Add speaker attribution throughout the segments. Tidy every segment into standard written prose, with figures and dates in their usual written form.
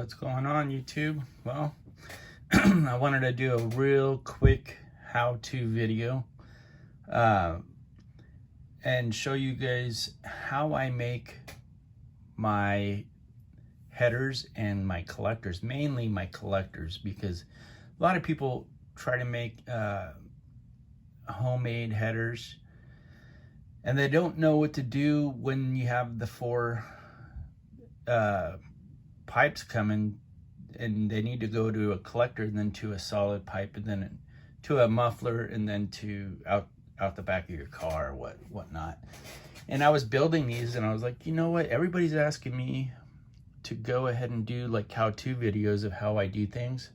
Speaker 1: What's going on, YouTube? Well, I wanted to do a real quick how-to video and show you guys how I make my headers and my collectors, mainly my collectors, because a lot of people try to make homemade headers and they don't know what to do when you have the four pipes coming and they need to go to a collector and then to a solid pipe and then to a muffler and then to out the back of your car or whatnot. And I was building these and I was like, you know what, everybody's asking me to go ahead and do like how-to videos of how I do things,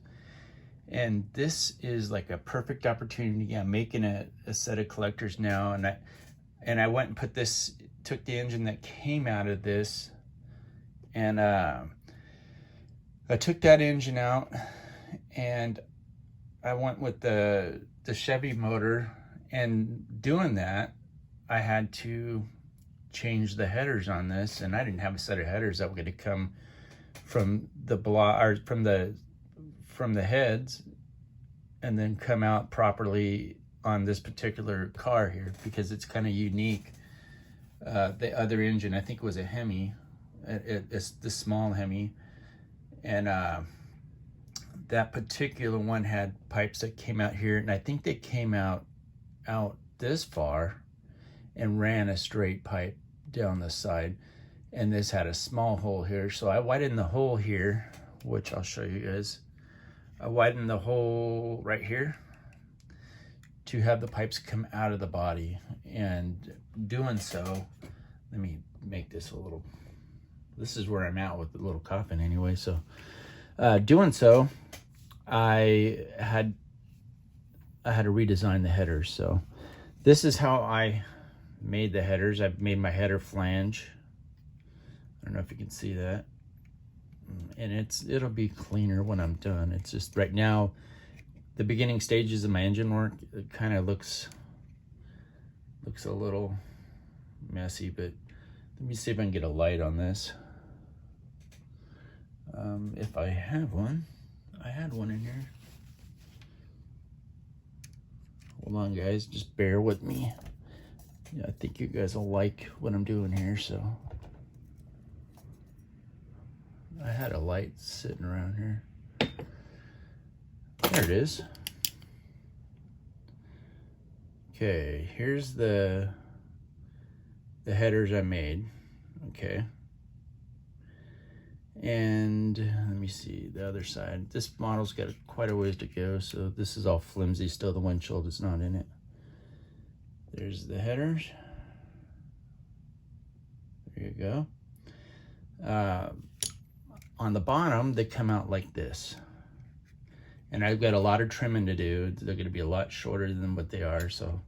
Speaker 1: and this is like a perfect opportunity. I'm making a set of collectors now, and I went and took the engine that came out of this, and I took that engine out and I went with the Chevy motor, and doing that I had to change the headers on this, and I didn't have a set of headers that were going to come from the block or from the heads and then come out properly on this particular car here, because it's kind of unique. The other engine, I think it was a Hemi, it's the small Hemi, and that particular one had pipes that came out here, and I think they came out this far and ran a straight pipe down the side, and this had a small hole here, so I widened the hole here, which I'll show you guys. I widened the hole right here to have the pipes come out of the body, and doing so, let me make this a little, this is where I'm at with the little coffin anyway. So doing so, I had to redesign the headers. So this is how I made the headers. I made my header flange. I don't know if you can see that, and it'll be cleaner when I'm done. It's just right now, the beginning stages of my engine work, it kind of looks a little messy, but let me see if I can get a light on this. If I have one, I had one in here. Hold on, guys, just bear with me. Yeah, I think you guys will like what I'm doing here. So I had a light sitting around here. There it is. Okay, here's the headers I made. Okay. And let me see the other side. This model's got quite a ways to go, so this is all flimsy still. The windshield is not in it. There's the headers. There you go. On the bottom, they come out like this. And I've got a lot of trimming to do. They're going to be a lot shorter than what they are. So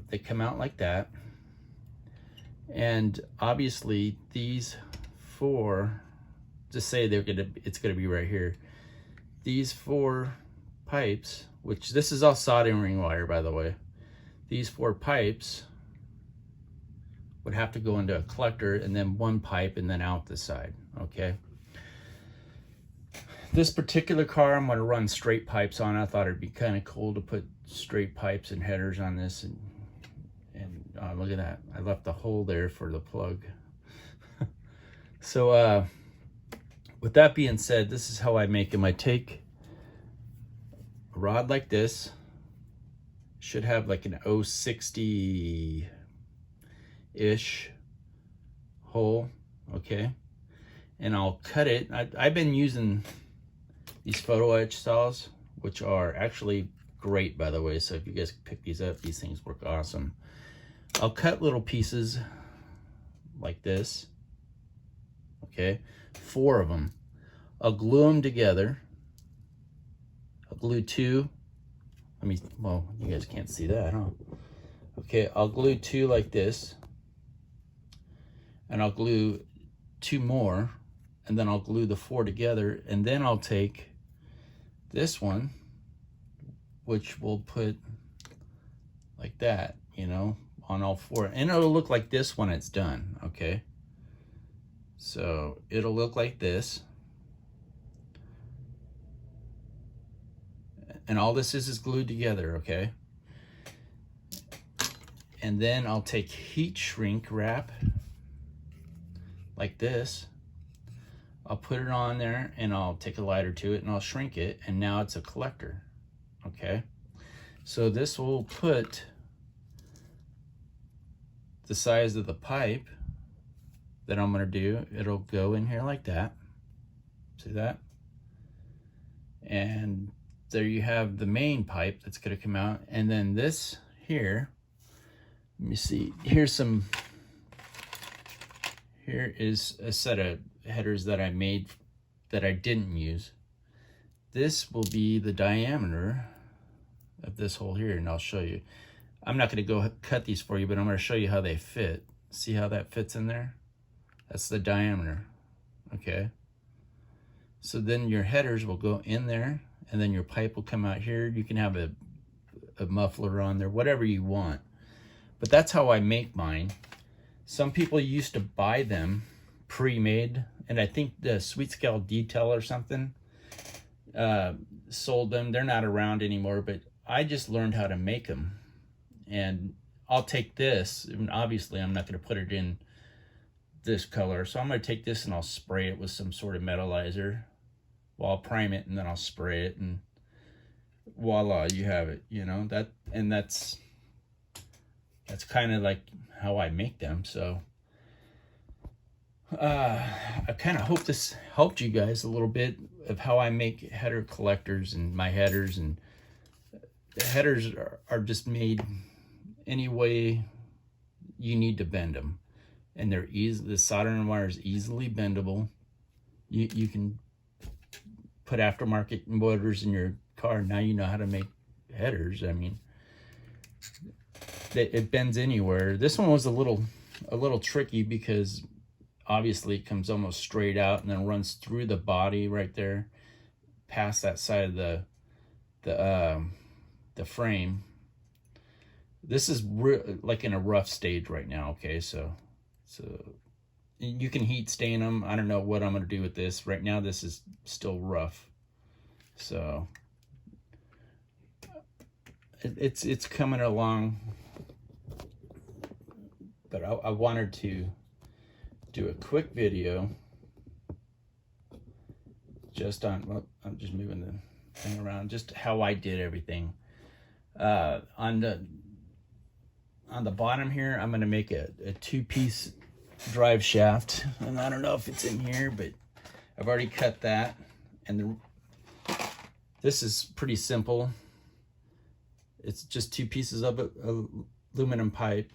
Speaker 1: they come out like that. And obviously these four, just say it's going to be right here. These four pipes, which this is all soldering wire, by the way. These four pipes would have to go into a collector, and then one pipe and then out the side, okay? This particular car, I'm gonna run straight pipes on. I thought it'd be kind of cool to put straight pipes and headers on this, and look at that. I left the hole there for the plug. So with that being said, this is how I make them. I take a rod like this, should have like an 060-ish hole, okay? And I'll cut it. I've been using these photo etch saws, which are actually great, by the way. So if you guys pick these up, these things work awesome. I'll cut little pieces like this, okay? 4 of them. I'll glue them together. I'll glue 2. Well, you guys can't see that, huh? Okay, I'll glue 2 like this, and I'll glue 2 more, and then I'll glue the 4 together, and then I'll take this one, which we'll put like that, you know, on all 4, and it'll look like this when it's done, okay? So it'll look like this. And all this is glued together, okay? And then I'll take heat shrink wrap like this. I'll put it on there and I'll take a lighter to it and I'll shrink it, and now it's a collector, okay? So this will put the size of the pipe that I'm gonna do. It'll go in here like that. See that? And there you have the main pipe that's gonna come out. And then this here, let me see, here is a set of headers that I made that I didn't use. This will be the diameter of this hole here, and I'll show you. I'm not gonna go cut these for you, but I'm gonna show you how they fit. See how that fits in there? That's the diameter, okay? So then your headers will go in there, and then your pipe will come out here. You can have a muffler on there, whatever you want. But that's how I make mine. Some people used to buy them pre-made, and I think the Sweet Scale Detail or something sold them. They're not around anymore, but I just learned how to make them. And I'll take this, and obviously I'm not going to put it in this color, so I'm going to take this and I'll spray it with some sort of metallizer. Well, I'll prime it and then I'll spray it, and voila, you have it, you know. That's kind of like how I make them. So I kind of hope this helped you guys a little bit of how I make header collectors and my headers. And the headers are just made any way you need to bend them, and they're easy. The soldering wire is easily bendable. You can put aftermarket motors in your car. Now you know how to make headers. I mean, it bends anywhere. This one was a little tricky because obviously it comes almost straight out and then runs through the body right there, past that side of the frame. This is like in a rough stage right now, okay? So you can heat stain them. I don't know what I'm gonna do with this. Right now this is still rough. So it's coming along. But I wanted to do a quick video just on, well, I'm just moving the thing around, just how I did everything. On the bottom here, I'm gonna make a two-piece drive shaft, and I don't know if it's in here, but I've already cut that. And this is pretty simple. It's just two pieces of aluminum pipe,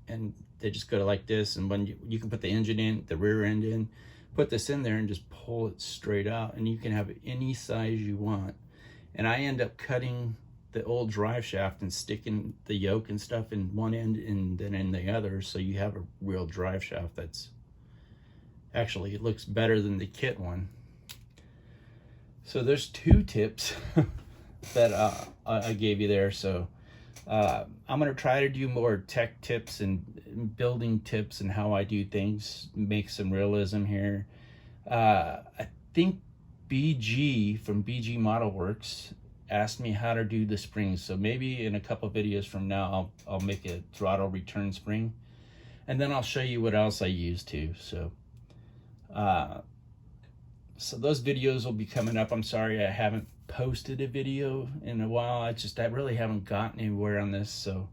Speaker 1: and they just go like this. And when you can put the engine in, the rear end in, put this in there and just pull it straight out, and you can have any size you want. And I end up cutting the old drive shaft and sticking the yoke and stuff in one end and then in the other, so you have a real drive shaft that's actually, it looks better than the kit one. So there's two tips that I gave you there. So I'm gonna try to do more tech tips and building tips and how I do things, make some realism here. I think BG from BG Model Works asked me how to do the springs, so maybe in a couple videos from now I'll make a throttle return spring, and then I'll show you what else I use too. So so those videos will be coming up. I'm sorry I haven't posted a video in a while. I really haven't gotten anywhere on this. So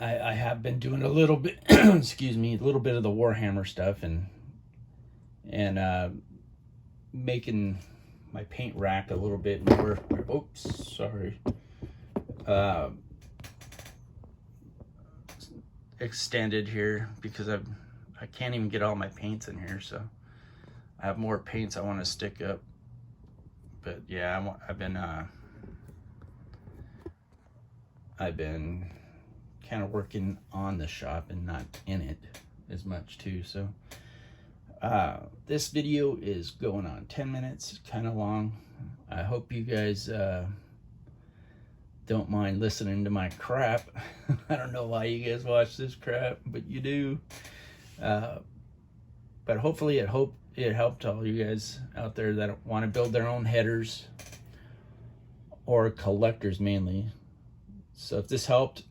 Speaker 1: I have been doing a little bit excuse me, a little bit of the Warhammer stuff, and making my paint rack a little bit more, oops, sorry, extended here, because I can't even get all my paints in here. So I have more paints I want to stick up. But yeah, I've been kind of working on the shop and not in it as much too. So this video is going on 10 minutes, kind of long. I hope you guys don't mind listening to my crap. I don't know why you guys watch this crap, but you do. But hopefully it helped all you guys out there that want to build their own headers, or collectors mainly. So if this helped,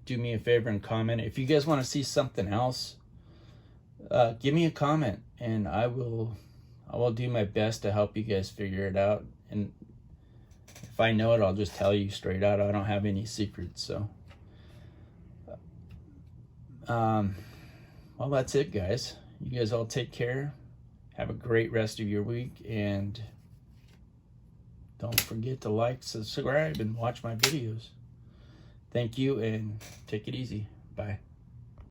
Speaker 1: do me a favor and comment. If you guys want to see something else, give me a comment, and I will do my best to help you guys figure it out. And if I know it, I'll just tell you straight out. I don't have any secrets. So well, that's it, guys. You guys all take care. Have a great rest of your week, and don't forget to like, subscribe, and watch my videos. Thank you, and take it easy. Bye.